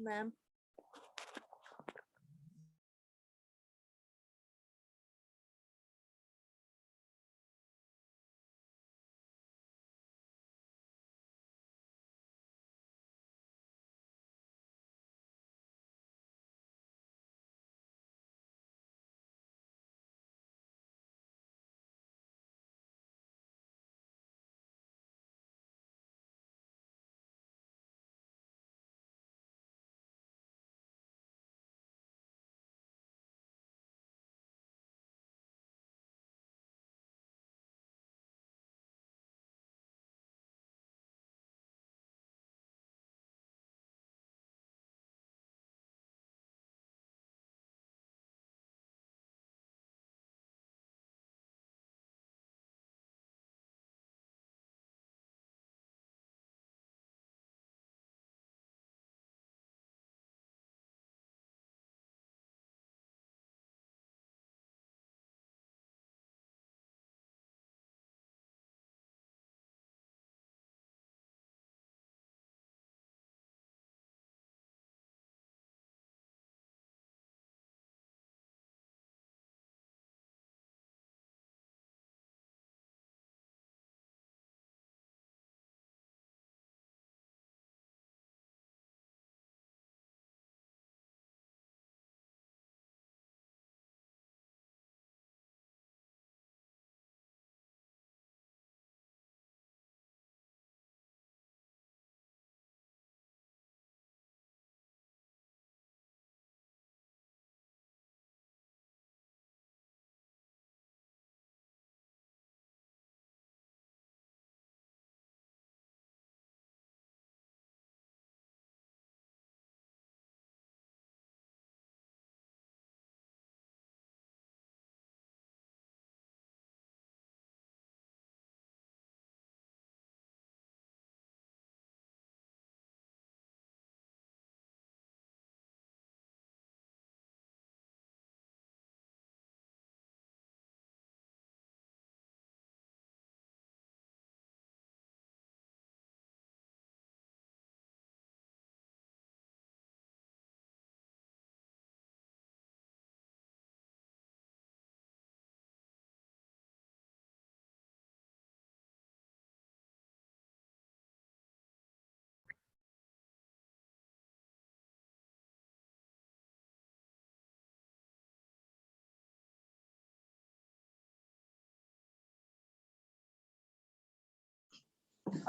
Ma'am.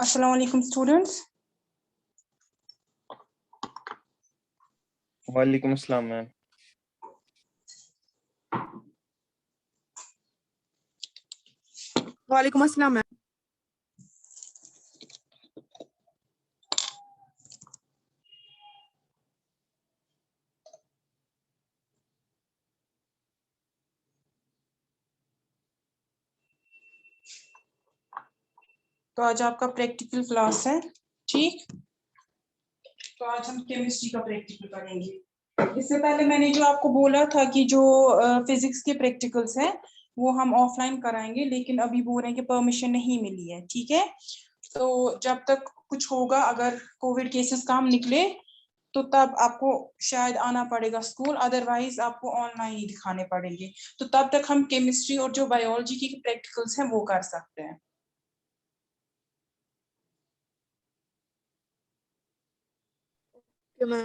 अस्सलाम वालेकुम students. वालेकुम अस्सलाम मैम। वालेकुम अस्सलाम मैम। तो आज आपका प्रैक्टिकल क्लास है, ठीक। तो आज हम केमिस्ट्री का प्रैक्टिकल करेंगे। इससे पहले मैंने जो आपको बोला था कि जो फिजिक्स के प्रैक्टिकल्स हैं वो हम ऑफलाइन कराएंगे, लेकिन अभी बोल रहे हैं कि परमिशन नहीं मिली है, ठीक है। तो जब तक कुछ होगा, अगर कोविड केसेस कम निकले तो तब आपको शायद आना पड़ेगा स्कूल, अदरवाइज आपको ऑनलाइन ही दिखाने पड़ेंगे। तो तब तक हम केमिस्ट्री और जो बायोलॉजी की प्रैक्टिकल्स हैं वो कर सकते हैं। मैम।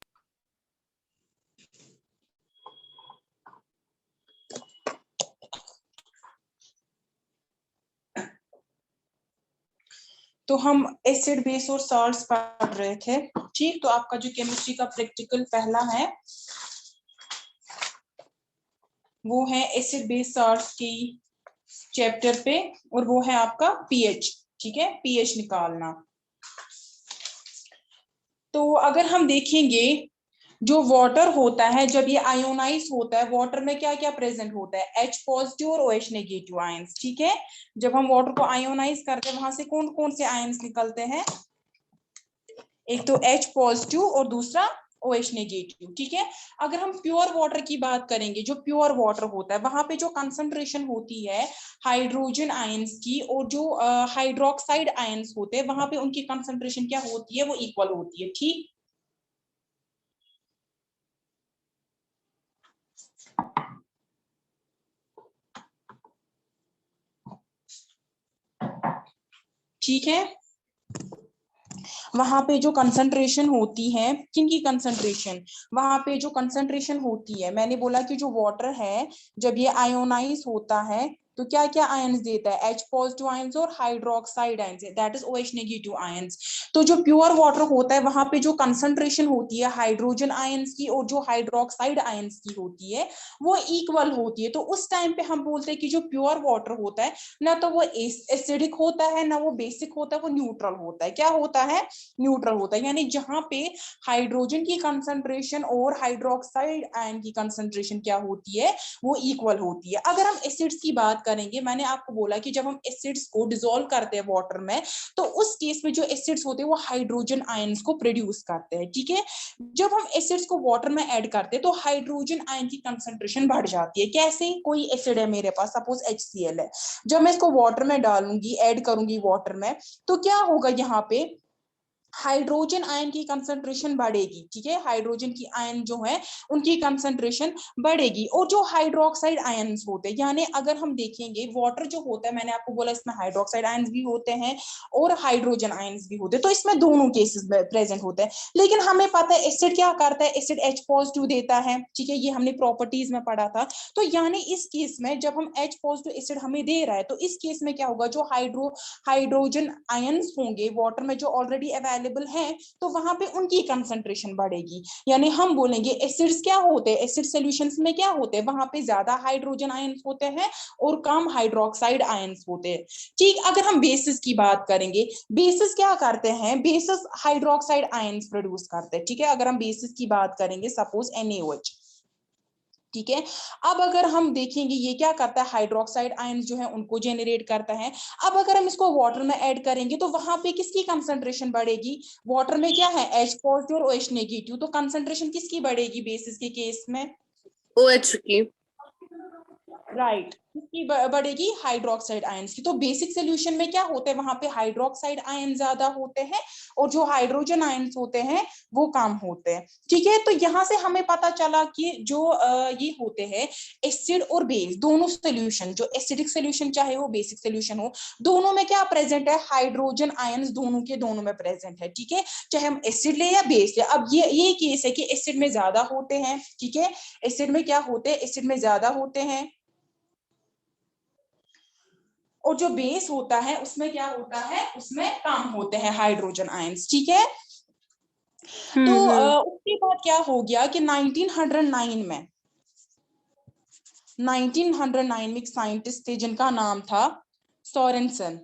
तो हम एसिड बेस और सॉल्ट्स पढ़ रहे थे, ठीक। तो आपका जो केमिस्ट्री का प्रैक्टिकल पहला है वो है एसिड बेस सॉल्ट्स की चैप्टर पे, और वो है आपका पीएच, ठीक है, पीएच निकालना। तो अगर हम देखेंगे जो वाटर होता है, जब ये आयोनाइज होता है, वाटर में क्या क्या प्रेजेंट होता है, H पॉजिटिव और OH नेगेटिव आयंस, ठीक है। जब हम वाटर को आयोनाइज करते हैं वहां से कौन कौन से आयंस निकलते हैं, एक तो H पॉजिटिव और दूसरा OH नेगेटिव, ठीक है। अगर हम प्योर वाटर की बात करेंगे, जो प्योर वाटर होता है वहां पे जो कंसंट्रेशन होती है हाइड्रोजन आयंस की, और जो हाइड्रोक्साइड आयंस होते हैं वहां पे उनकी कंसंट्रेशन क्या होती है, वो इक्वल होती है, ठीक। ठीक है। वहां पे जो कंसंट्रेशन होती है, किनकी कंसंट्रेशन, वहां पे जो कंसंट्रेशन होती है, मैंने बोला कि जो वाटर है जब ये आयोनाइज होता है तो क्या क्या आयंस देता है, H पॉजिटिव आयंस और hydroxide ions, that is OH negative ions. तो जो प्योर वाटर होता है वहां पे जो कंसंट्रेशन होती है हाइड्रोजन आयंस की और जो हाइड्रोक्साइड आयंस की होती है वो इक्वल होती है। तो उस टाइम पे हम बोलते हैं कि जो प्योर वाटर होता है ना तो वो एसिडिक होता है ना वो बेसिक होता है, वो न्यूट्रल होता है। क्या होता है, न्यूट्रल होता है। यानी जहां पे हाइड्रोजन की कंसंट्रेशन और हाइड्रोक्साइड आयन की कंसंट्रेशन क्या होती है, वो इक्वल होती है। अगर हम एसिड्स की बात करेंगे, मैंने आपको बोला कि जब हम एसिड्स को डिसॉल्व करते हैं वाटर में तो उस केस में जो एसिड्स होते हैं वो हाइड्रोजन आयंस को प्रोड्यूस करते हैं। ठीक है, जब हम एसिड्स को वाटर में ऐड करते हैं तो हाइड्रोजन आयन की कंसंट्रेशन बढ़ जाती है। कैसे, कोई एसिड है मेरे पास, सपोज HCl है, जब मैं इसको वाटर में डालूंगी, ऐड करूंगी वाटर में, तो क्या होगा, यहाँ पे हाइड्रोजन आयन की कंसंट्रेशन बढ़ेगी। ठीक है, हाइड्रोजन की आयन जो है उनकी कंसंट्रेशन बढ़ेगी। और जो हाइड्रोक्साइड आयंस होते हैं, यानी अगर हम देखेंगे वाटर जो होता है, मैंने आपको बोला इसमें हाइड्रोक्साइड आयंस भी होते हैं और हाइड्रोजन आयंस भी होते हैं, तो इसमें दोनों केसेस में प्रेजेंट होते हैं। लेकिन हमें पता है एसिड क्या करता है, एसिड H पॉजिटिव देता है। ठीक है, ये हमने प्रॉपर्टीज में पढ़ा था। तो यानी इस केस में जब हम H पॉजिटिव एसिड हमें दे रहा है तो इस केस में क्या होगा, जो हाइड्रोजन आयंस होंगे वाटर में जो ऑलरेडी अवेलेबल है तो वहां पे उनकी कंसंट्रेशन बढ़ेगी। यानी हम बोलेंगे एसिड्स क्या होते हैं, एसिड सॉल्यूशंस में क्या होते हैं, वहां पे ज्यादा हाइड्रोजन आयंस होते हैं और कम हाइड्रोक्साइड आयंस होते हैं। ठीक, अगर हम बेसिस की बात करेंगे, बेसिस क्या करते हैं, बेसिस हाइड्रोक्साइड आयंस प्रोड्यूस करते हैं। ठीक है, अगर हम बेसिस की बात करेंगे, सपोज NaOH। ठीक है, अब अगर हम देखेंगे ये क्या करता है, हाइड्रोक्साइड आयंस जो है उनको जेनरेट करता है। अब अगर हम इसको वाटर में ऐड करेंगे तो वहां पे किसकी कंसंट्रेशन बढ़ेगी, वाटर में क्या है H पॉजिटिव और OH नेगेटिव, तो कंसंट्रेशन किसकी बढ़ेगी बेसिस के केस में, OH की। राइट, किसकी बढ़ेगी, हाइड्रोक्साइड आयंस की। तो बेसिक सोल्यूशन में क्या होते हैं, वहां पे हाइड्रोक्साइड आयन ज्यादा होते हैं और जो हाइड्रोजन आयंस होते हैं वो कम होते हैं। ठीक है, तो यहाँ से हमें पता चला कि जो ये होते हैं एसिड और बेस दोनों सोल्यूशन, जो एसिडिक सोल्यूशन चाहे वो बेसिक सोल्यूशन हो, दोनों में क्या प्रेजेंट है, हाइड्रोजन आयंस दोनों के दोनों में प्रेजेंट है। ठीक है, चाहे हम एसिड ले या बेस ले। अब ये केस है कि एसिड में ज्यादा होते हैं। ठीक है, एसिड में क्या होते हैं, एसिड में ज्यादा होते हैं और जो बेस होता है उसमें क्या होता है, उसमें कम होते हैं हाइड्रोजन आयंस। ठीक है, तो उसके बाद क्या हो गया कि 1909 में 1909 में एक साइंटिस्ट थे जिनका नाम था सोरेनसन।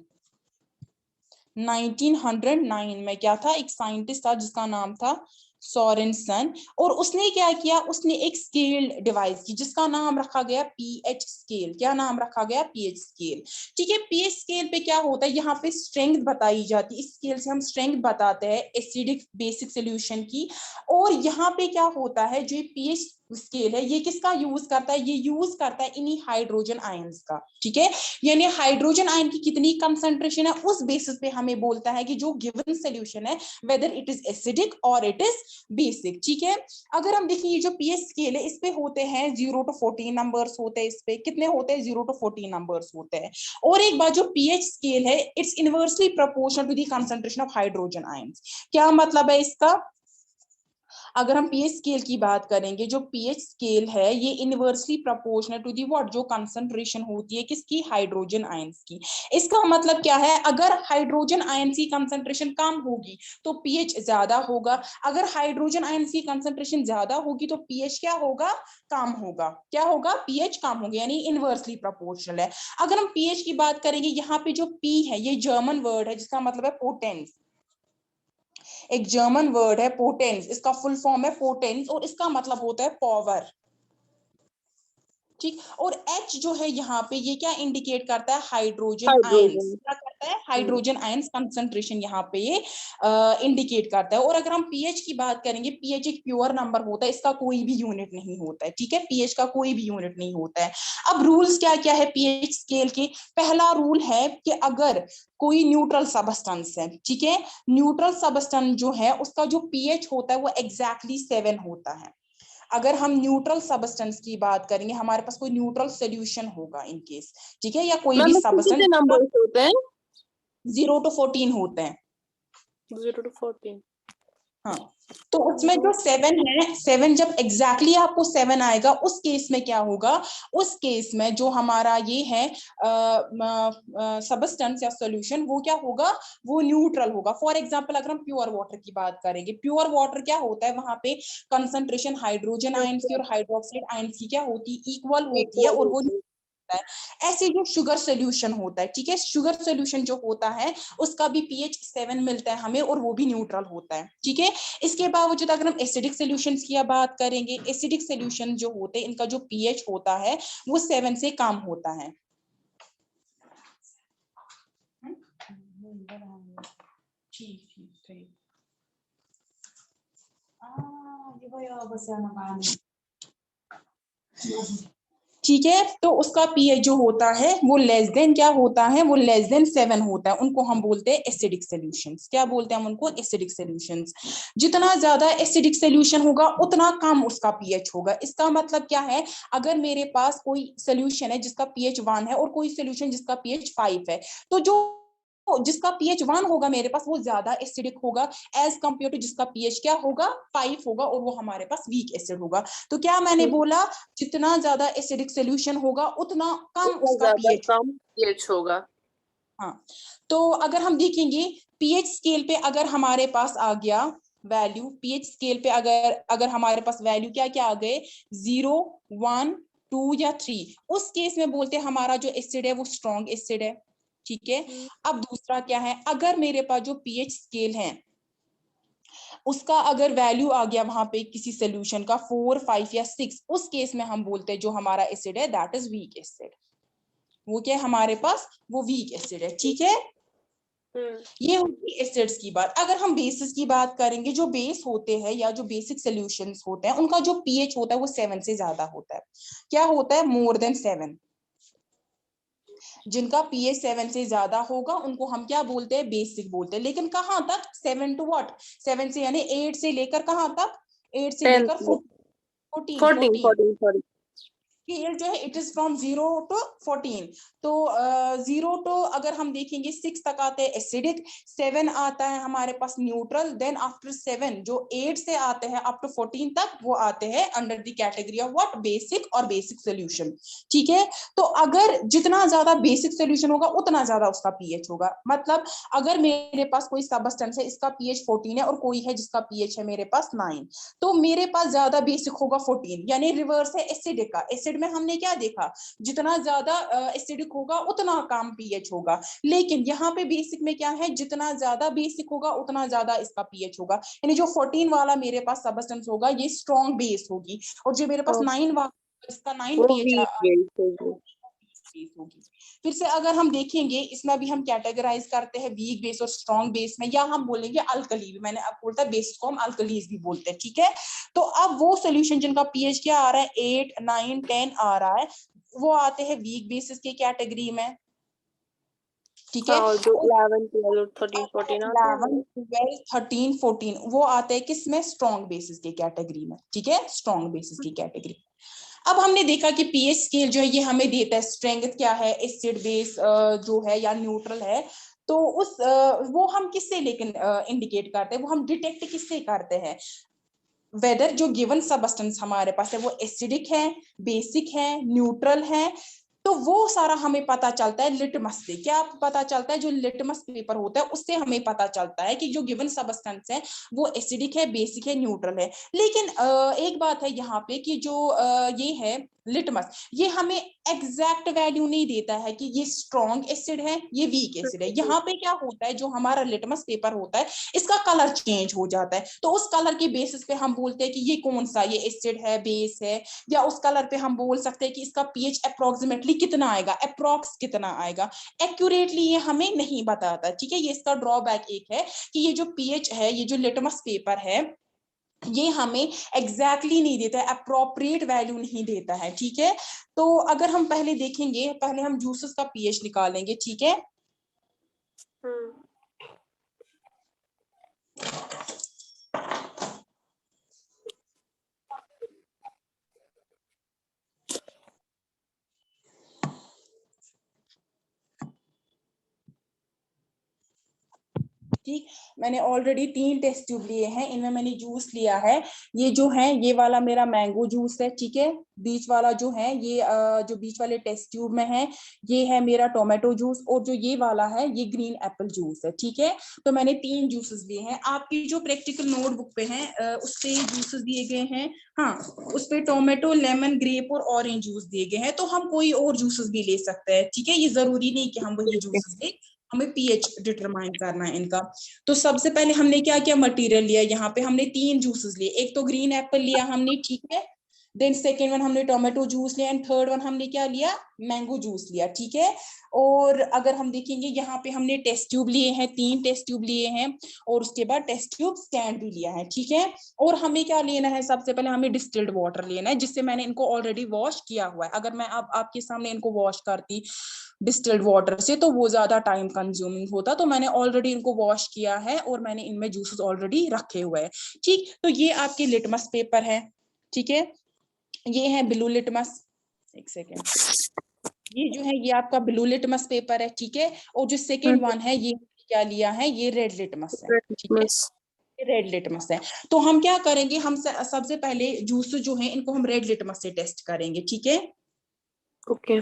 1909 में क्या था, एक साइंटिस्ट था जिसका नाम था सोरेनसन, और उसने क्या किया, उसने एक स्केल डिवाइस की जिसका नाम रखा गया पीएच स्केल। क्या नाम रखा गया, पीएच स्केल। ठीक है, पीएच स्केल पे क्या होता है, यहाँ पे स्ट्रेंथ बताई जाती है, इस स्केल से हम स्ट्रेंथ बताते हैं एसिडिक बेसिक सोल्यूशन की। और यहाँ पे क्या होता है, जो पीएच स्केल है ये किसका यूज करता है, ये यूज करता है इन्हीं हाइड्रोजन आयंस का। ठीक है, यानी हाइड्रोजन आयन की कितनी कंसंट्रेशन है उस बेसिस पे हमें बोलता है कि जो गिवन सोल्यूशन है वेदर इट इज एसिडिक और इट इज बेसिक। ठीक है, अगर हम देखिए ये जो पीएच स्केल है इस पे होते हैं 0 to 14 नंबर्स होते हैं, इस पे कितने होते हैं, 0 to 14 नंबर्स होते हैं। और एक बात, जो पीएच स्केल है it's inversely proportional to the concentration of hydrogen ions. क्या मतलब है इसका, अगर हम पीएच स्केल की बात करेंगे, जो पीएच स्केल है ये inversely proportional to the what, जो कंसंट्रेशन होती है किसकी, हाइड्रोजन आयंस की। इसका मतलब क्या है, अगर हाइड्रोजन आयंस की कंसंट्रेशन कम होगी तो पीएच ज्यादा होगा, अगर हाइड्रोजन आयंस की कंसंट्रेशन ज्यादा होगी तो पीएच क्या होगा, कम होगा। क्या होगा, पीएच कम होगा, यानी इनवर्सली प्रोपोर्शनल है। अगर हम पीएच की बात करेंगे, यहाँ पे जो पी है ये जर्मन वर्ड है जिसका मतलब है पोटेंस। एक जर्मन वर्ड है पोटेंस, इसका फुल फॉर्म है पोटेंस और इसका मतलब होता है पावर। ठीक, और H जो है यहाँ पे ये क्या इंडिकेट करता है, हाइड्रोजन आयंस। क्या करता है, हाइड्रोजन आयंस कंसंट्रेशन यहाँ पे ये इंडिकेट करता है। और अगर हम पीएच की बात करेंगे, पीएच एक प्योर नंबर होता है, इसका कोई भी यूनिट नहीं होता है। ठीक है, पीएच का कोई भी यूनिट नहीं होता है। अब रूल्स क्या क्या है पीएच स्केल के, पहला रूल है कि अगर कोई न्यूट्रल सबस्टेंस है, ठीक है, न्यूट्रल सबस्टेंस जो है उसका जो पीएच होता है वो एग्जैक्टली 7 होता है। अगर हम न्यूट्रल सबस्टेंस की बात करेंगे, हमारे पास कोई न्यूट्रल सोल्यूशन होगा इन केस, ठीक है, या कोई भी कितने सबस्टेंस, नंबर्स होते हैं? 0 to 14 होते हैं। 0 to 14। हाँ, तो उसमें जो 7 है, 7 जब एग्जैक्टली आपको 7 आएगा, उस केस में क्या होगा, उस केस में जो हमारा ये है सबस्टेंस या सॉल्यूशन, वो क्या होगा, वो न्यूट्रल होगा। फॉर एग्जांपल अगर हम प्योर वाटर की बात करेंगे, प्योर वाटर क्या होता है, वहां पे कंसंट्रेशन हाइड्रोजन आयंस की और हाइड्रोक्साइड आयंस की क्या होती है, इक्वल होती है, और वो है। ऐसे जो शुगर सोल्यूशन होता है, ठीक है, शुगर सोल्यूशन जो होता है उसका भी पीएच 7 मिलता है हमें, और वो भी न्यूट्रल होता है, ठीक है। इसके बावजूद अगर हम एसिडिक सोल्यूशंस की बात करेंगे, एसिडिक सोल्यूशन जो होते हैं इनका जो पीएच होता है वो 7 से कम होता है। ठीक ठीक ठीक है, तो उसका पीएच जो होता है वो लेस देन क्या होता है, वो लेस देन 7 होता है, उनको हम बोलते हैं एसिडिक सॉल्यूशंस। क्या बोलते हैं हम उनको, एसिडिक सॉल्यूशंस। जितना ज्यादा एसिडिक सॉल्यूशन होगा उतना कम उसका पीएच होगा। इसका मतलब क्या है, अगर मेरे पास कोई सॉल्यूशन है जिसका पीएच 1 है और कोई सॉल्यूशन जिसका पीएच 5 है, तो जो जिसका पीएच 1 होगा मेरे पास वो ज्यादा एसिडिक होगा एज कंपेयर टू जिसका पीएच क्या होगा, 5 होगा, और वो हमारे पास वीक एसिड होगा। तो क्या मैंने बोला, जितना ज्यादा एसिडिक सॉल्यूशन होगा उतना कम उसका पीएच। कम पीएच होगा। हाँ, तो अगर हम देखेंगे पीएच स्केल पे, अगर हमारे पास आ गया वैल्यू, पीएच स्केल पे अगर हमारे पास वैल्यू क्या क्या आ गए, 0, 1, 2 या 3, उस केस में बोलते हैं हमारा जो एसिड है वो स्ट्रॉन्ग एसिड है, ठीक है। अब दूसरा क्या है, अगर मेरे पास जो पीएच स्केल है उसका अगर वैल्यू आ गया वहां पे किसी सोल्यूशन का 4, 5 या 6, उस केस में हम बोलते हैं जो हमारा एसिड है दैट इज वीक एसिड। वो क्या है हमारे पास, वो वीक एसिड है, ठीक है। ये होगी एसिड्स की बात। अगर हम बेसिस की बात करेंगे, जो बेस होते हैं या जो बेसिक सॉल्यूशंस होते हैं उनका जो पीएच होता है वो 7 से ज्यादा होता है। क्या होता है, मोर देन 7। जिनका पीएच 7 से ज्यादा होगा उनको हम क्या बोलते हैं, बेसिक बोलते हैं। लेकिन कहां तक, 7 टू व्हाट, 7 से यानी 8 से लेकर कहां तक, 8 से लेकर 14, 14 सॉरी। स्केल जो है इट इज फ्रॉम 0 टू 14। तो 0 टू अगर हम देखेंगे 6 तक आते हैं एसिडिक, 7 आता है हमारे पास न्यूट्रल, देन आफ्टर 7 जो 8 से आते हैं अप टू 14 तक वो आते हैं under the category of what, basic और बेसिक सोल्यूशन, ठीक है। तो अगर जितना ज्यादा बेसिक सोल्यूशन होगा उतना ज्यादा उसका पीएच होगा। मतलब अगर मेरे पास कोई सबस्टेंस है इसका पीएच 14 है और कोई है जिसका पीएच है मेरे पास 9, तो मेरे पास ज्यादा बेसिक होगा 14, यानी रिवर्स है एसिडिक का। एसिड में हमने क्या देखा, जितना ज्यादा एसिडिक होगा उतना कम पीएच होगा। लेकिन यहाँ पे बेसिक में क्या है, जितना ज्यादा बेसिक होगा उतना ज्यादा इसका पीएच होगा। यानी जो 14 वाला मेरे पास सबस्टेंस होगा ये स्ट्रॉन्ग बेस होगी, और जो मेरे पास 9 वाला इसका 9 पीएच बेस होगी। फिर से अगर हम देखेंगे इसमें भी हम कैटेगराइज करते हैं वीक बेस और स्ट्रॉन्ग बेस में, या हम बोलेंगे अल्कली भी, मैंने अब बोलता बेस को हम अल्कलीज भी बोलते हैं, ठीक है। तो अब वो सोल्यूशन जिनका पीएच क्या आ रहा है, 8, 9, 10 आ रहा है, वो आते हैं वीक बेसिस की कैटेगरी में, ठीक है। और जो 11, 12, 13, 14 आते हैं 11, 12, 13, 14 वो आते हैं किसमें, स्ट्रॉन्ग बेसिस की कैटेगरी में, ठीक है, स्ट्रॉन्ग बेसिस की कैटेगरी। अब हमने देखा कि पीएच स्केल जो है ये हमें देता है स्ट्रेंथ क्या है, एसिड बेस जो है या न्यूट्रल है। तो उस वो हम किससे लेकिन इंडिकेट करते हैं, वो हम डिटेक्ट किससे करते हैं, वेदर जो गिवन सबस्टेंस हमारे पास है वो एसिडिक है, बेसिक है, न्यूट्रल है। तो वो सारा हमें पता चलता है लिटमस से। क्या पता चलता है, जो लिटमस पेपर होता है उससे हमें पता चलता है कि जो गिवन सबस्टेंस है वो एसिडिक है, बेसिक है, न्यूट्रल है। लेकिन एक बात है यहाँ पे कि जो ये है लिटमस, ये हमें एग्जैक्ट वैल्यू नहीं देता है कि ये स्ट्रॉन्ग एसिड है ये वीक एसिड है। यहाँ पे क्या होता है, जो हमारा लिटमस पेपर होता है इसका कलर चेंज हो जाता है, तो उस कलर के बेसिस पे हम बोलते हैं कि ये कौन सा, ये एसिड है, बेस है, या उस कलर पे हम बोल सकते हैं कि इसका पीएच अप्रोक्सीमेटली कितना आएगा, अप्रोक्स कितना आएगा। एक्यूरेटली ये हमें नहीं बताता, ठीक है। ये इसका ड्रॉबैक एक है कि ये जो पीएच है, ये जो लिटमस पेपर है ये हमें एग्जैक्टली नहीं देता है, अप्रोप्रिएट वैल्यू नहीं देता है, ठीक है। तो अगर हम पहले देखेंगे, पहले हम जूसेस का पीएच निकालेंगे, ठीक है। ठीक, मैंने ऑलरेडी 3 टेस्ट ट्यूब लिए हैं, इनमें मैंने जूस लिया है। ये जो है ये वाला मेरा मैंगो जूस है, ठीक है। बीच वाला जो है ये जो बीच वाले टेस्ट ट्यूब में है ये है मेरा टोमेटो जूस, और जो ये वाला है ये ग्रीन एप्पल जूस है, ठीक है। तो मैंने 3 जूसेस लिए हैं। आपकी जो प्रैक्टिकल नोटबुक पे है उस पे जूसेस दिए गए हैं, हाँ, उस पे टोमेटो, लेमन, ग्रेप और ऑरेंज जूस दिए गए हैं। तो हम कोई और जूसेस भी ले सकते हैं, ठीक है। ये जरूरी नहीं कि हम वही जूसेस ले, हमें पीएच डिटरमाइन करना है इनका। तो सबसे पहले हमने क्या किया, मटेरियल लिया। यहाँ पे हमने 3 जूसेस लिए, एक तो ग्रीन एप्पल लिया हमने, ठीक है। देन सेकेंड वन हमने टोमेटो जूस लिया, एंड थर्ड वन हमने क्या लिया, मैंगो जूस लिया, ठीक है। और अगर हम देखेंगे यहाँ पे हमने टेस्ट ट्यूब लिए हैं, 3 टेस्ट ट्यूब लिए हैं, और उसके बाद टेस्ट ट्यूब स्टैंड भी लिया है, ठीक है। और हमें क्या लेना है, सबसे पहले हमें डिस्टिल्ड वाटर लेना है, जिससे मैंने इनको ऑलरेडी वॉश किया हुआ है। अगर मैं अब आपके सामने इनको वॉश करती डिस्टिल्ड वाटर से तो वो ज्यादा टाइम कंज्यूमिंग होता, तो मैंने ऑलरेडी इनको वॉश किया है और मैंने इनमें जूसेस ऑलरेडी रखे हुए हैं, ठीक। तो ये आपके लिटमस पेपर है, ठीक है। ये है ब्लू लिटमस, एक सेकेंड, ये जो है ये आपका ब्लू लिटमस पेपर है, ठीक है। और जो सेकेंड वन है ये क्या लिया है, ये रेड लिटमस है, ठीक है। Yes. रेड लिटमस है। तो हम क्या करेंगे, हम सबसे पहले जूस जो है इनको हम रेड लिटमस से टेस्ट करेंगे, ठीक है। Okay.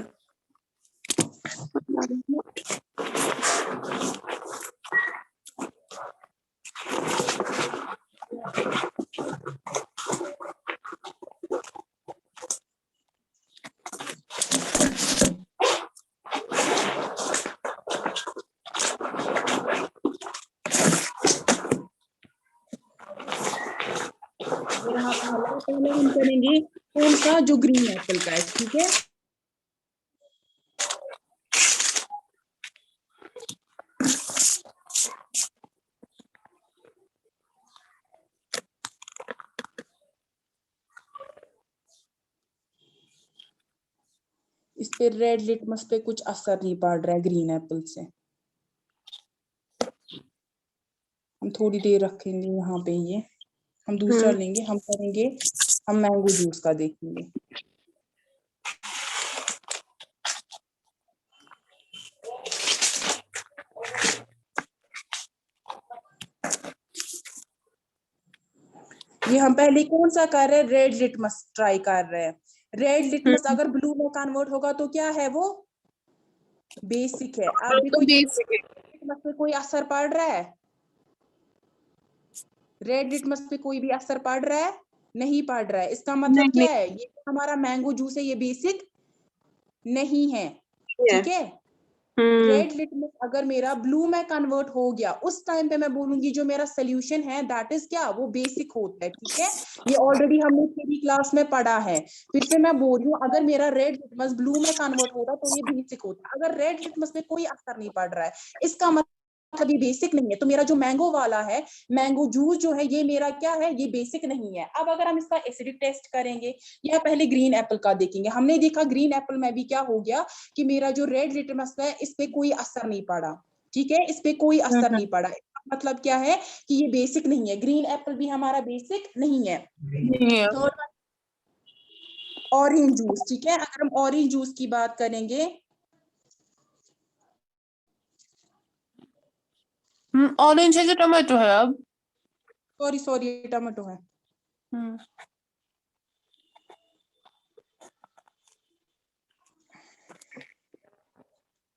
यहाँ पहले हम करेंगे कौन सा, जो ग्रीन एप्पल का है, ठीक है। इस पे रेड लिटमस पे कुछ असर नहीं पड़ रहा है ग्रीन एप्पल से। हम थोड़ी देर रखेंगे यहाँ पे, ये हम दूसरा लेंगे, हम करेंगे, हम मैंगो जूस का देखेंगे। ये हम पहले कौन सा कर रहे हैं, रेड लिटमस ट्राई कर रहे हैं। रेड लिटमस अगर ब्लू में कन्वर्ट होगा तो क्या है, वो बेसिक है। आप देखो लिटमस पे कोई असर पड़ रहा है, रेड लिटमस पे कोई भी असर पड़ रहा है, नहीं पड़ रहा है। इसका मतलब क्या है, ये हमारा मैंगो जूस है, ये बेसिक नहीं है, ठीक है। रेड लिटमस अगर मेरा ब्लू में कन्वर्ट हो गया, उस टाइम पे मैं बोलूंगी जो मेरा सोल्यूशन है दैट इज क्या, वो बेसिक होता है, ठीक है। ये ऑलरेडी हमने थ्योरी क्लास में पढ़ा है। फिर से मैं बोल रही हूँ, अगर मेरा रेड लिटमस ब्लू में कन्वर्ट होता तो ये बेसिक होता। अगर रेड लिटमस में कोई असर नहीं पड़ रहा है, इसका मतलब ये बेसिक नहीं है। तो मेरा जो मैंगो वाला है, मैंगो जूस जो है, ये मेरा क्या है, ये बेसिक नहीं है। अब अगर हम इसका एसिडिक टेस्ट करेंगे, या पहले ग्रीन एप्पल का देखेंगे। हमने देखा ग्रीन एप्पल में भी क्या हो गया कि मेरा जो रेड लिटमस है इस पे कोई असर नहीं पड़ा, ठीक है। इस पे कोई असर नहीं पड़ा, मतलब क्या है कि ये बेसिक नहीं है। ग्रीन एप्पल भी हमारा बेसिक नहीं है। तो ऑरेंज जूस, ठीक है। अगर हम ऑरेंज जूस की बात करेंगे, ऑरेंज है कि टोमेटो है अब? सॉरी सॉरी, टमाटो है।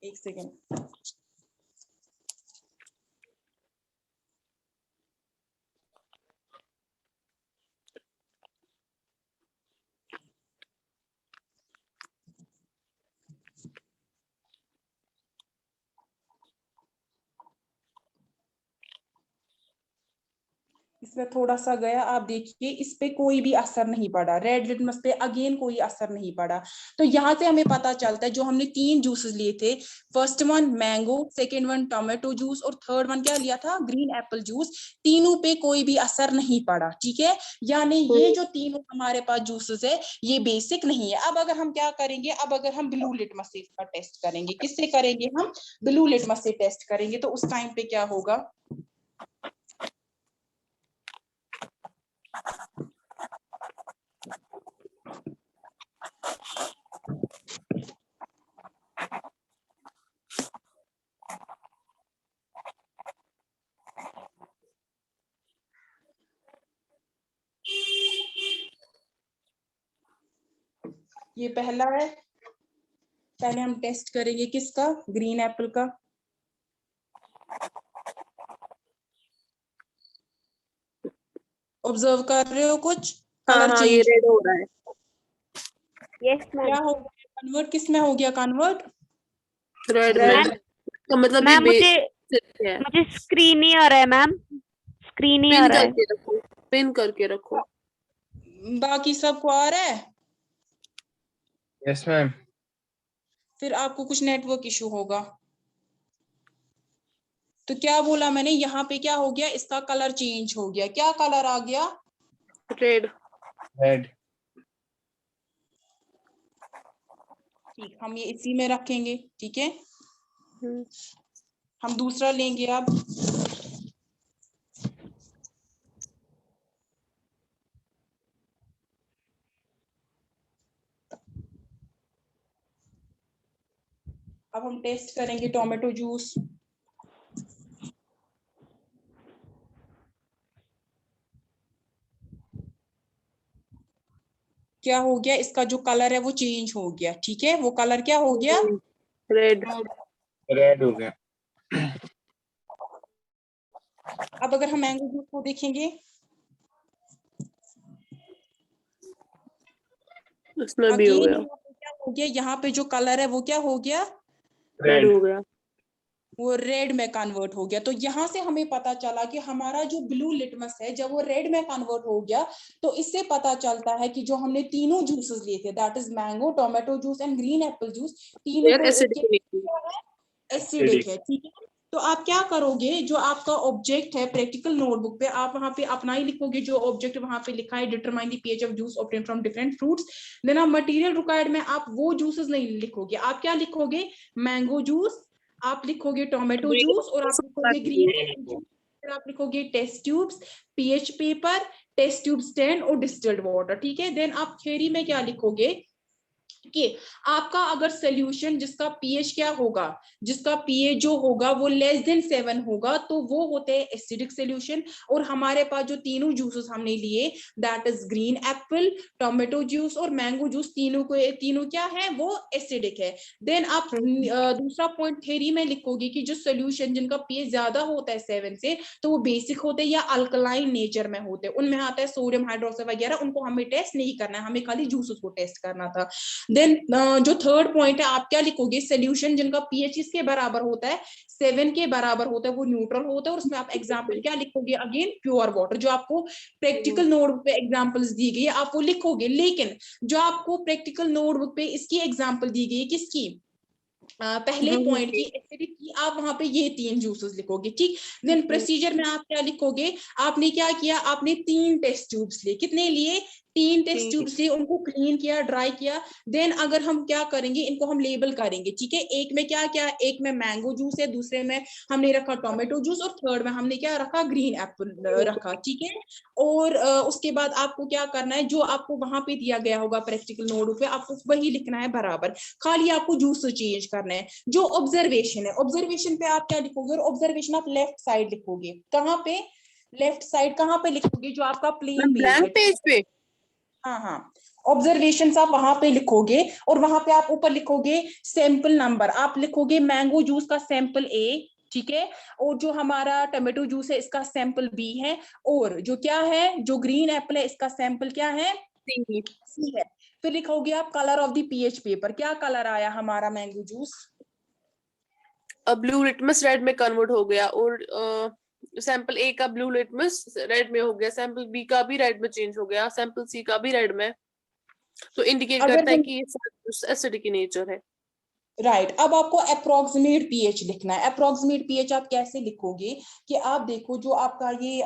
एक सेकेंड, इसमें थोड़ा सा गया, आप देखिए इस पे कोई भी असर नहीं पड़ा, रेड लिटमस पे अगेन कोई असर नहीं पड़ा। तो यहाँ से हमें पता चलता है, जो हमने 3 जूसेस लिए थे, first one mango, second one tomato juice, और थर्ड वन क्या लिया था, ग्रीन एप्पल जूस, तीनों पे कोई भी असर नहीं पड़ा, ठीक है। यानी ये जो तीनों हमारे पास जूसेस है ये बेसिक नहीं है। अब अगर हम क्या करेंगे, अब अगर हम ब्लू लिटमस से इसका टेस्ट करेंगे, किससे करेंगे, हम ब्लू लिटमस से टेस्ट करेंगे। तो उस टाइम पे क्या होगा, ये पहला है, पहले हम टेस्ट करेंगे किसका, ग्रीन एप्पल का। ऑब्जर्व कर रहे हो कुछ हाँ कलर हाँ, ये चेंज? रेड हो रहा है। Yes ma'am. क्या हो गया कन्वर्ट, किस में हो गया कन्वर्ट? रेड Red में। तो मतलब ये मैम मुझे है। मुझे स्क्रीन नहीं आ रहा है मैम, स्क्रीन नहीं आ पिन रहा है। करके रखो, पिन करके रखो। बाकी सबको आ रहा है? Yes ma'am. फिर आपको कुछ नेटवर्क इशू होगा। तो क्या बोला मैंने, यहाँ पे क्या हो गया, इसका कलर चेंज हो गया। क्या कलर आ गया? रेड। रेड। ठीक, हम ये इसी में रखेंगे, ठीक है। हम्म, हम दूसरा लेंगे अब। अब हम टेस्ट करेंगे टोमेटो जूस। क्या हो गया, इसका जो कलर है वो चेंज हो गया, ठीक है। वो कलर क्या हो गया? रेड। रेड हो गया। अब अगर हम मैंगो जूस को देखेंगे, इसमें भी हो अगेन गया, यहाँ पे क्या हो गया, यहाँ पे जो कलर है वो क्या हो गया, रेड रेड। हो गया। वो रेड में कन्वर्ट हो गया। तो यहाँ से हमें पता चला कि हमारा जो ब्लू लिटमस है जब वो रेड में कन्वर्ट हो गया, तो इससे पता चलता है कि जो हमने तीनों जूसेस लिए थे, that is mango, tomato juice and green Apple juice, तीनों यार को एसिडिक। एसिडिक है, ठीक है। तो आप क्या करोगे, जो आपका ऑब्जेक्ट है प्रैक्टिकल नोटबुक पे, आप वहां पे अपना ही लिखोगे जो ऑब्जेक्ट वहां पे लिखा है, determine the pH of juice obtain from different fruits. Then आप मटेरियल रिक्वायर्ड में आप वो जूसेस नहीं लिखोगे, आप क्या लिखोगे, मैंगो जूस, आप लिखोगे टोमेटो जूस, और आप लिखोगे ग्रीन एप्पल जूस, फिर आप लिखोगे test tubes, pH paper, test tube stand और डिस्टिल्ड वाटर, ठीक है। देन आप थ्योरी में क्या लिखोगे कि आपका अगर सोल्यूशन जिसका पीएच क्या होगा, जिसका पीएच जो होगा वो लेस देन 7 होगा, तो वो होते हैं एसिडिक सोल्यूशन। और हमारे पास जो तीनों जूसेस हमने लिए, that is green Apple, tomato juice और मैंगो जूस, तीनों क्या है, वो एसिडिक है। देन आप दूसरा पॉइंट थ्योरी में लिखोगे कि जो सोल्यूशन जिनका पीएच ज्यादा होता है 7 से, तो वो बेसिक होते हैं या अल्कलाइन नेचर में होते हैं, उनमें आता है सोडियम हाइड्रोक्साइड वगैरह, उनको हमें टेस्ट नहीं करना है, हमें खाली जूसेस को टेस्ट करना था। देन जो थर्ड पॉइंट है, आप क्या लिखोगे, सोल्यूशन जिनका पीएच इसके बराबर होता है, 7 के बराबर होता है, वो न्यूट्रल होता है। और उसमें आप एग्जांपल क्या लिखोगे, अगेन प्योर वाटर, जो आपको प्रैक्टिकल नोटबुक पे एग्जांपल्स दी गई है आप वो लिखोगे। लेकिन जो आपको प्रैक्टिकल नोटबुक पे इसकी एग्जांपल दी गई है, किसकी, पहले पॉइंट की, एसिडिक की, आप वहां पे ये 3 जूसेस लिखोगे, ठीक। देन प्रोसीजर में आप क्या लिखोगे, आपने क्या किया, आपने 3 टेस्ट ट्यूब्स लिए, कितने लिए, 3 टेस्ट ट्यूब्स लिए, उनको क्लीन किया, ड्राई किया। देन अगर हम क्या करेंगे, इनको हम लेबल करेंगे, ठीक है। एक में क्या क्या, एक में मैंगो जूस है, दूसरे में हमने रखा टोमेटो जूस, और थर्ड में हमने क्या रखा, ग्रीन एप्पल रखा, ठीक है। और उसके बाद आपको क्या करना है, जो आपको वहां पे दिया गया होगा प्रैक्टिकल नोट पे, आपको वही लिखना है बराबर, खाली आपको जूस चेंज करना है। जो ऑब्जर्वेशन है, ऑब्जर्वेशन पे आप क्या लिखोगे, और ऑब्जर्वेशन आप लेफ्ट साइड लिखोगे, कहाँ पे, लेफ्ट साइड कहाँ पे लिखोगे, जो आपका प्लेन पेज ब्लैंक है, पेज पे। हाँ हाँ, ऑब्जर्वेशन आप वहां पे लिखोगे, और वहां पे आप ऊपर लिखोगे सैंपल नंबर, आप लिखोगे मैंगो जूस का सैंपल ए, ठीक है। और जो हमारा टोमेटो जूस है इसका सैंपल बी है, और जो क्या है, जो ग्रीन एप्पल है इसका सैंपल क्या है, सी है। फिर लिखोगे आप colour of the pH paper, क्या कलर आया हमारा मैंगो जूस, अब ब्लू लिटमस रेड में कन्वर्ट हो गया, और सैंपल ए का ब्लू लिटमस रेड में हो गया, सैंपल बी का भी रेड में चेंज हो गया, सैंपल सी का भी रेड में। तो इंडिकेट अगर करता है हम कि ये एसिडिक की नेचर है। राइट अब आपको अप्रोक्सीमेट पीएच लिखना है। अप्रोक्सीमेट पीएच आप कैसे लिखोगे, कि आप देखो जो आपका ये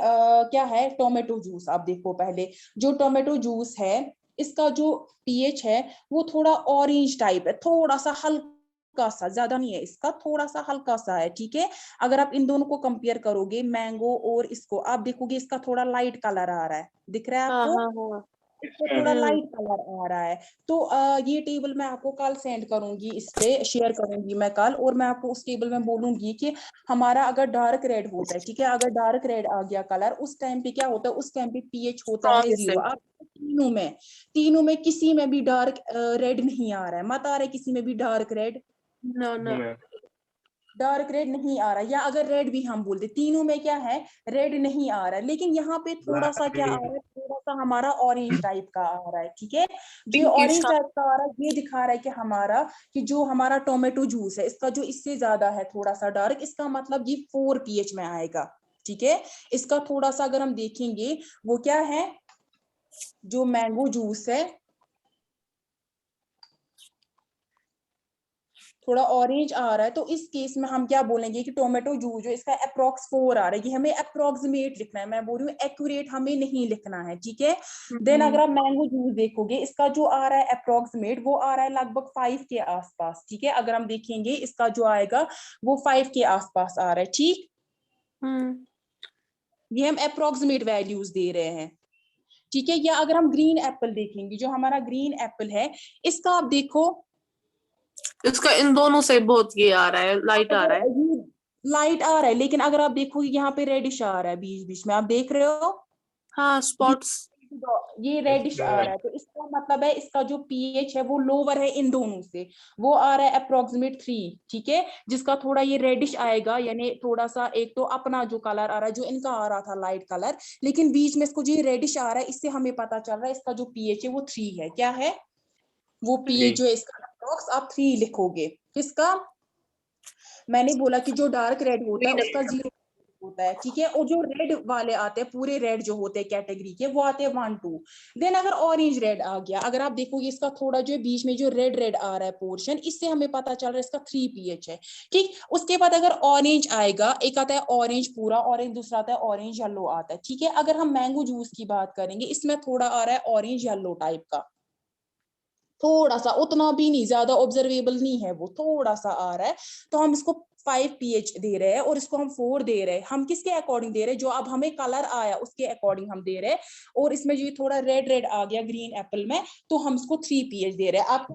क्या है, टोमेटो जूस, आप देखो पहले, जो टोमेटो जूस है इसका जो पीएच है वो थोड़ा ऑरेंज टाइप है, थोड़ा सा हल्का सा, ज्यादा नहीं है, इसका थोड़ा सा हल्का सा है, ठीक है। अगर आप इन दोनों को कंपेयर करोगे, मैंगो और इसको, आप देखोगे इसका थोड़ा लाइट कलर आ रहा है, दिख रहा है हाँ आपको, हाँ हाँ। इसको थोड़ा लाइट कलर आ रहा है। तो ये टेबल मैं आपको कल सेंड करूंगी, इस पे शेयर करूंगी मैं कल, और मैं आपको उस टेबल में बोलूंगी कि हमारा अगर डार्क रेड होता है, ठीक है, अगर डार्क रेड आ गया कलर, उस टाइम पे क्या होता है, उस टाइम पे पीएच होता है स्ट्रॉन्ग 0। एसिड। आप तीनों में किसी में भी डार्क रेड नहीं आ रहा है, मत आ रहा है किसी में भी dark red, No, no. Dark red नहीं आ रहा, या अगर रेड भी हम बोलते, तीनों में क्या है, रेड नहीं आ रहा है, लेकिन यहाँ पे थोड़ा सा क्या आ रहा है, थोड़ा सा हमारा ऑरेंज टाइप का आ रहा है, ठीक है। जो ऑरेंज टाइप का आ रहा है ये दिखा रहा है कि हमारा, कि जो हमारा टोमेटो जूस है इसका जो इससे ज्यादा है थोड़ा सा डार्क, इसका मतलब ये 4 pH में आएगा, ठीक है। इसका थोड़ा सा अगर हम देखेंगे वो क्या है, जो मैंगो जूस है थोड़ा ऑरेंज आ रहा है, तो इस केस में हम क्या बोलेंगे कि टोमेटो जूस जो इसका अप्रोक्स 4 आ रहा है, ये हमें अप्रोक्सीमेट लिखना है, मैं बोल रही हूँ एक्यूरेट हमें नहीं लिखना है, ठीक है। देन अगर आप मैंगो जूस देखोगे इसका जो आ रहा है अप्रोक्सीमेट, वो आ रहा है लगभग 5 के आसपास, ठीक है। अगर हम देखेंगे इसका जो आएगा वो 5 के आसपास आ रहा है, ठीक। ये हम अप्रोक्सीमेट वैल्यूज दे रहे हैं, ठीक है। या अगर हम ग्रीन एप्पल देखेंगे, जो हमारा ग्रीन एप्पल है इसका आप देखो, इसका इन दोनों से बहुत ये आ रहा है, लाइट आ रहा है। लाइट आ रहा है, लेकिन अगर आप देखोगे यहाँ पे रेडिश आ रहा है बीच बीच में, आप देख रहे हो, हाँ, स्पॉट्स। ये रेडिश आ रहा है, तो इसका मतलब है इसका जो पीएच है वो लोअर है इन दोनों से, वो आ रहा है अप्रोक्सीमेट 3, ठीक है। जिसका थोड़ा ये रेडिश आएगा, यानी थोड़ा सा, एक तो अपना जो कलर आ रहा है, जो इनका आ रहा था लाइट कलर, लेकिन बीच में इसको जो रेडिश आ रहा है, इससे हमें पता चल रहा है इसका जो पीएच है वो 3 है, क्या है वो पीएच जो है इसका अप्रोक्स आप 3 लिखोगे। किसका, मैंने बोला कि जो डार्क रेड होता है उसका 0 होता है, ठीक है। और जो रेड वाले आते हैं, पूरे रेड जो होते हैं कैटेगरी के, वो आते हैं 1 2। देन अगर ऑरेंज रेड आ गया, अगर आप देखोगे इसका थोड़ा जो बीच में जो रेड रेड आ रहा है पोर्शन, इससे हमें पता चल रहा है इसका 3 pH है, ठीक। उसके बाद अगर ऑरेंज आएगा, एक आता है ऑरेंज पूरा ऑरेंज, दूसरा आता है ऑरेंज येलो आता है, ठीक है। अगर हम मैंगो जूस की बात करेंगे, इसमें थोड़ा आ रहा है ऑरेंज येलो टाइप का, थोड़ा सा, उतना भी नहीं, ज्यादा ऑब्जर्वेबल नहीं है, वो थोड़ा सा आ रहा है, तो हम इसको 5 pH दे रहे हैं, और इसको हम 4 दे रहे हैं। हम किसके अकॉर्डिंग दे रहे हैं, जो अब हमें कलर आया उसके अकॉर्डिंग हम दे रहे हैं, और इसमें जो थोड़ा रेड रेड आ गया ग्रीन एप्पल में, तो हम इसको 3 pH दे रहे हैं। आप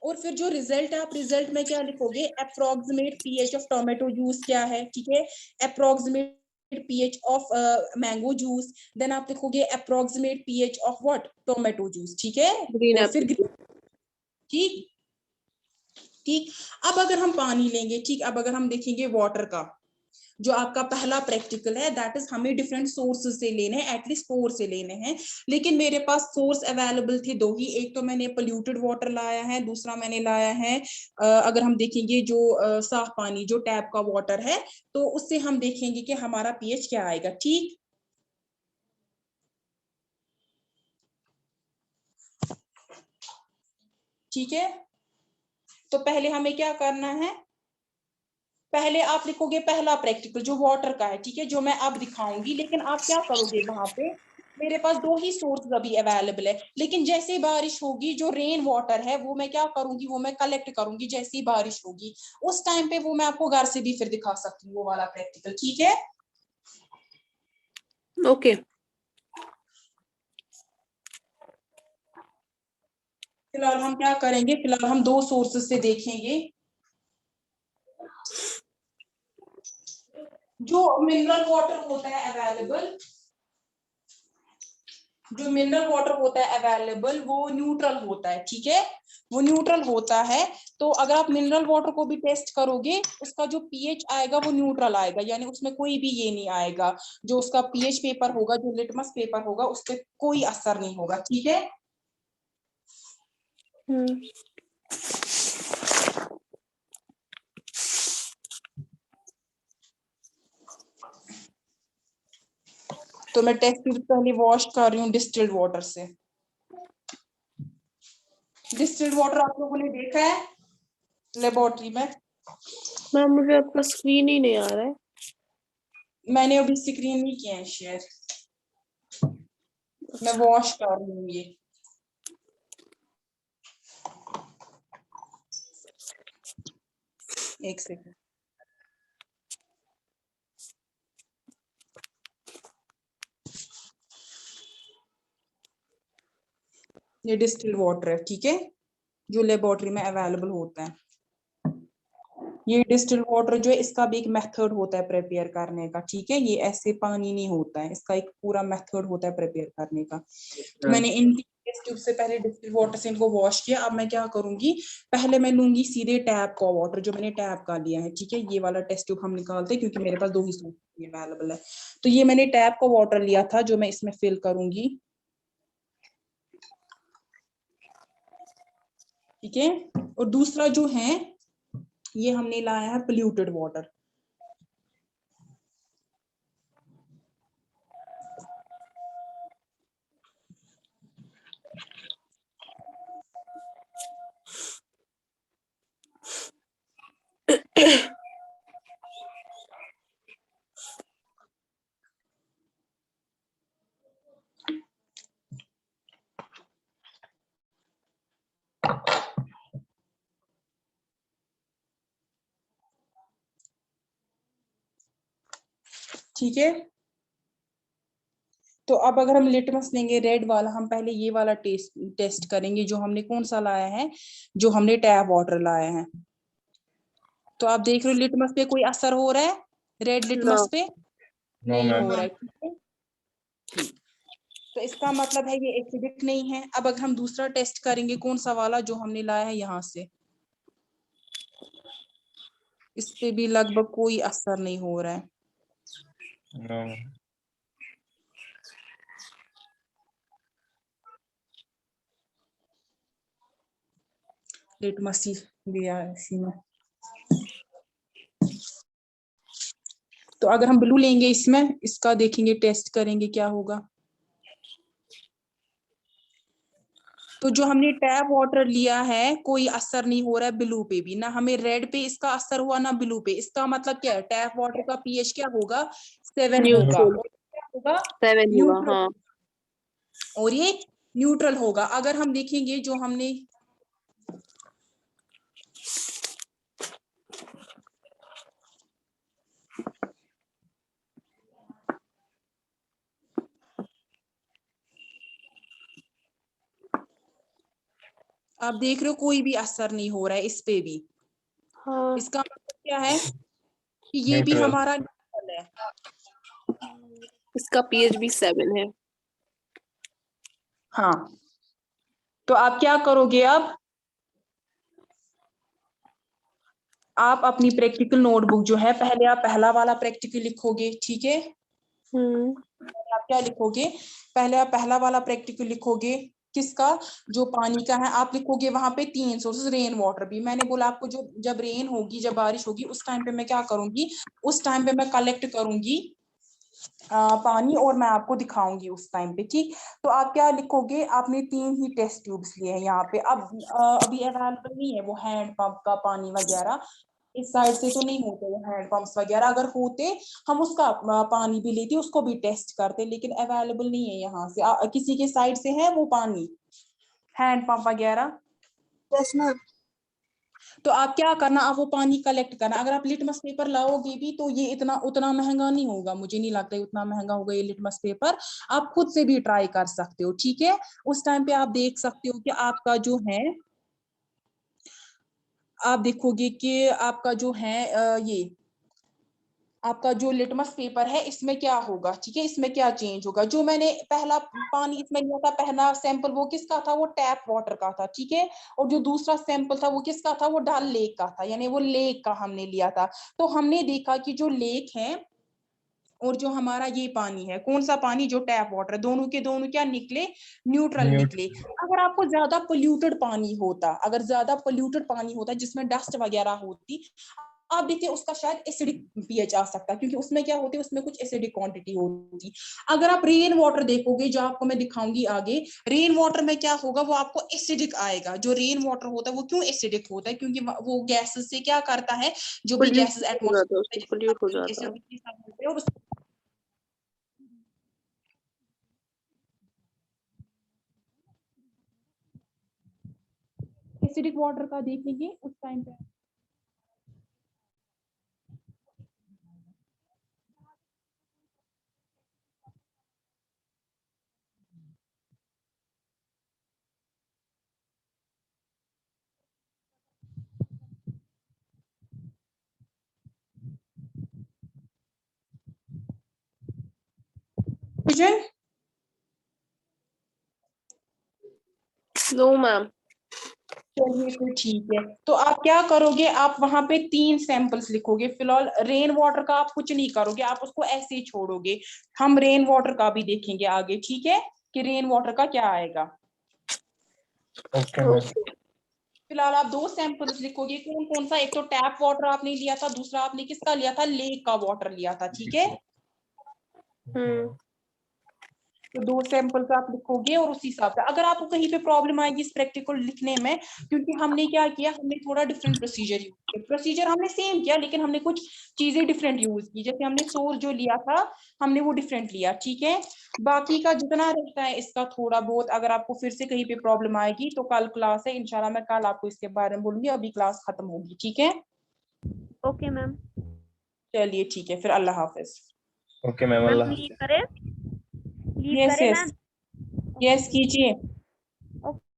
और फिर जो रिजल्ट है, आप रिजल्ट में क्या लिखोगे, approximate pH of tomato juice क्या है, ठीक है। Approximate pH of mango juice, then आप लिखोगे approximate pH of what, tomato juice, ठीक है। और फिर ठीक ठीक। अब अगर हम पानी लेंगे, ठीक, अब अगर हम देखेंगे वाटर का, जो आपका पहला प्रैक्टिकल है, दैट इज हमें डिफरेंट सोर्सेज से लेने हैं, एटलीस्ट 4 से लेने हैं, लेकिन मेरे पास सोर्स अवेलेबल थे 2 ही। एक तो मैंने पोल्यूटेड वाटर लाया है, दूसरा मैंने लाया है अगर हम देखेंगे जो साफ पानी, जो टैप का वाटर है, तो उससे हम देखेंगे कि हमारा पीएच क्या आएगा, ठीक। ठीक है, तो पहले हमें क्या करना है, पहले आप लिखोगे पहला प्रैक्टिकल जो वाटर का है, ठीक है, जो मैं अब दिखाऊंगी। लेकिन आप क्या करोगे, वहां पे मेरे पास 2 ही सोर्स अभी अवेलेबल है, लेकिन जैसे बारिश होगी, जो रेन वाटर है वो मैं क्या करूंगी, वो मैं कलेक्ट करूंगी जैसी बारिश होगी, उस टाइम पे वो मैं आपको घर से भी फिर दिखा सकती हूँ, वो वाला प्रैक्टिकल, ठीक है। ओके। फिलहाल हम क्या करेंगे, फिलहाल हम 2 सोर्सेस से देखेंगे। जो मिनरल वाटर होता है अवेलेबल, जो मिनरल वाटर होता है अवेलेबल, वो न्यूट्रल होता है, ठीक है, वो न्यूट्रल होता है। तो अगर आप मिनरल वाटर को भी टेस्ट करोगे, उसका जो पीएच आएगा वो न्यूट्रल आएगा, यानी उसमें कोई भी ये नहीं आएगा, जो उसका पीएच पेपर होगा, जो लिटमस पेपर होगा, उस पर कोई असर नहीं होगा, ठीक है। तो मैं टेस्ट ट्यूब पहले वॉश कर रही हूँ डिस्टिल्ड वाटर से। डिस्टिल्ड वाटर आप लोगों ने देखा है लेबोरेटरी में? मैम मुझे आपका स्क्रीन ही नहीं आ रहा है। मैंने अभी स्क्रीन नहीं किया है शेयर, मैं वॉश कर रही हूँ ये। एक सेकंड। ये डिस्टिल्ड वाटर है, ठीक है, जो लेबोरेटरी में अवेलेबल होता है। ये डिस्टिल्ड वाटर जो है इसका भी एक मेथड होता है प्रिपेयर करने का, ठीक है, ये ऐसे पानी नहीं होता है, इसका एक पूरा मेथड होता है प्रिपेयर करने का। तो मैंने इन टेस्ट ट्यूब से पहले डिस्टिल्ड वाटर से इनको वॉश किया। अब मैं क्या करूंगी, पहले मैं लूंगी सीधे टैप का वाटर, जो मैंने टैप का लिया है, ठीक है, ये वाला टेस्ट ट्यूब हम निकालते हैं क्योंकि मेरे पास 2 ही सोर्स अवेलेबल है। तो ये मैंने टैप का वाटर लिया था जो मैं इसमें फिल करूंगी, ठीक है। और दूसरा जो है ये हमने लाया है पोल्यूटेड वाटर। ठीक है, तो अब अगर हम लिटमस लेंगे रेड वाला, हम पहले ये वाला टेस्ट करेंगे, जो हमने कौन सा लाया है, जो हमने टैप वाटर लाया है। तो आप देख रहे हो लिटमस पे कोई असर हो रहा है, रेड लिटमस पे नहीं मैम। हो रहा है, ठीक है, ठीक। तो इसका मतलब है ये एसिडिक नहीं है। अब अगर हम दूसरा टेस्ट करेंगे, कौन सा वाला, जो हमने लाया है यहाँ से, इस पे भी लगभग कोई असर नहीं हो रहा है। नो। लिटमस दिया है इसी में। तो अगर हम ब्लू लेंगे इसमें, इसका देखेंगे, टेस्ट करेंगे क्या होगा। तो जो हमने टैप वाटर लिया है कोई असर नहीं हो रहा है ब्लू पे भी, ना हमें रेड पे इसका असर हुआ ना ब्लू पे। इसका मतलब क्या है, टैप वाटर का पीएच क्या होगा, 7 होगा, न्यूट्रल और क्या होगा, 7 हुआ, न्यूट्रल, हाँ। और ये न्यूट्रल होगा। अगर हम देखेंगे जो हमने आप देख रहे हो कोई भी असर नहीं हो रहा है इस पे भी। हाँ, इसका मतलब क्या है कि ये भी न्यूट्रल। हमारा न्यूट्रल है। इसका पीएच भी 7 है। हाँ, तो आप क्या करोगे, अब आप अपनी प्रैक्टिकल नोटबुक जो है, पहले आप पहला वाला प्रैक्टिकल लिखोगे, ठीक है। आप क्या लिखोगे, पहले आप पहला वाला प्रैक्टिकल लिखोगे, किसका, जो पानी का है। आप लिखोगे वहां पे 3 सोर्सेस, रेन वाटर भी। मैंने बोला आपको जो जब रेन होगी, जब बारिश होगी, उस टाइम पे मैं क्या करूंगी, उस टाइम पे मैं कलेक्ट करूंगी पानी, और मैं आपको दिखाऊंगी उस टाइम पे, ठीक। तो आप क्या लिखोगे, आपने 3 ही टेस्ट ट्यूब्स लिए हैं यहाँ पे। अब अभी अवेलेबल नहीं है वो हैंड पंप का पानी वगैरह, इस साइड से तो नहीं होते वो हैंड पंप्स वगैरह। अगर होते हम उसका पानी भी लेते, उसको भी टेस्ट करते, लेकिन अवेलेबल नहीं है यहाँ से। किसी के साइड से है वो पानी, हैंड पंप वगैरह। Yes ma'am. तो आप क्या करना, आप वो पानी कलेक्ट करना। अगर आप लिटमस पेपर लाओगे भी तो ये इतना उतना महंगा नहीं होगा, मुझे नहीं लगता उतना महंगा होगा ये लिटमस पेपर। आप खुद से भी ट्राई कर सकते हो, ठीक है। उस टाइम पे आप देख सकते हो कि आपका जो है, आप देखोगे कि आपका जो है ये आपका जो लिटमस पेपर है इसमें क्या होगा, ठीक है, इसमें क्या चेंज होगा। जो मैंने पहला पानी इसमें लिया था, पहला सैंपल, वो किसका था, वो टैप वाटर का था, ठीक है। और जो दूसरा सैंपल था वो किसका था, वो डल लेक का था, यानी वो लेक का हमने लिया था। तो हमने देखा कि जो लेक है और जो हमारा ये पानी है, कौन सा पानी, जो टैप वाटर, दोनों के दोनों क्या निकले, न्यूट्रल निकले। अगर आपको ज्यादा पोल्यूटेड पानी होता, अगर ज्यादा पोल्यूटेड पानी होता जिसमें डस्ट वगैरह होती, आप देखिए उसका शायद एसिडिक पीएच आ सकता, क्योंकि उसमें क्या होती है, उसमें कुछ एसिडिक क्वांटिटी होती। अगर आप रेन वाटर देखोगे, जो आपको मैं दिखाऊंगी आगे, रेन वाटर में क्या होगा, वो आपको एसिडिक आएगा। जो रेन वाटर होता है वो क्यों एसिडिक होता है, क्योंकि वो गैसेस से क्या करता है, जो भी पोल्यूट गैसेस हो जाता है, उससे एटमॉस्फेयर पोल्यूट हो जाता है। में, और एसिडिक वाटर का देखेंगे उस टाइम पे विजय। No ma'am. चलिए फिर ठीक है, तो आप क्या करोगे, आप वहां पे 3 सैंपल्स लिखोगे। फिलहाल रेन वाटर का आप कुछ नहीं करोगे, आप उसको ऐसे ही छोड़ोगे। हम रेन वाटर का भी देखेंगे आगे, ठीक है, कि रेन वाटर का क्या आएगा। Okay, ma'am. फिलहाल आप 2 सैंपल्स लिखोगे, कौन कौन सा, एक तो टैप वाटर आपने लिया था, दूसरा आपने किसका लिया था, लेक का वाटर लिया था, ठीक है। तो 2 सैंपल्स आप लिखोगे और उसी हिसाब से अगर आपको कहीं पे प्रॉब्लम आएगी इस प्रैक्टिकल लिखने में, क्योंकि हमने क्या किया, हमने थोड़ा डिफरेंट प्रोसीजर यूज किया। प्रोसीजर हमने सेम किया लेकिन हमने कुछ चीजें डिफरेंट यूज की। जैसे हमने सोर्स जो लिया था हमने वो डिफरेंट लिया, ठीक है। बाकी का जितना रहता है इसका थोड़ा बहुत, अगर आपको फिर से कहीं पे प्रॉब्लम आएगी तो कल क्लास है, इंशाल्लाह मैं कल आपको इसके बारे में बोलूंगी। अभी क्लास खत्म होगी, ठीक है। Okay ma'am. चलिए ठीक है, फिर अल्लाह हाफिज। Okay, ma'am. Ma'am Allah leave Hafiz. करें, लीव यस करें यस मैम। यस कीजिए।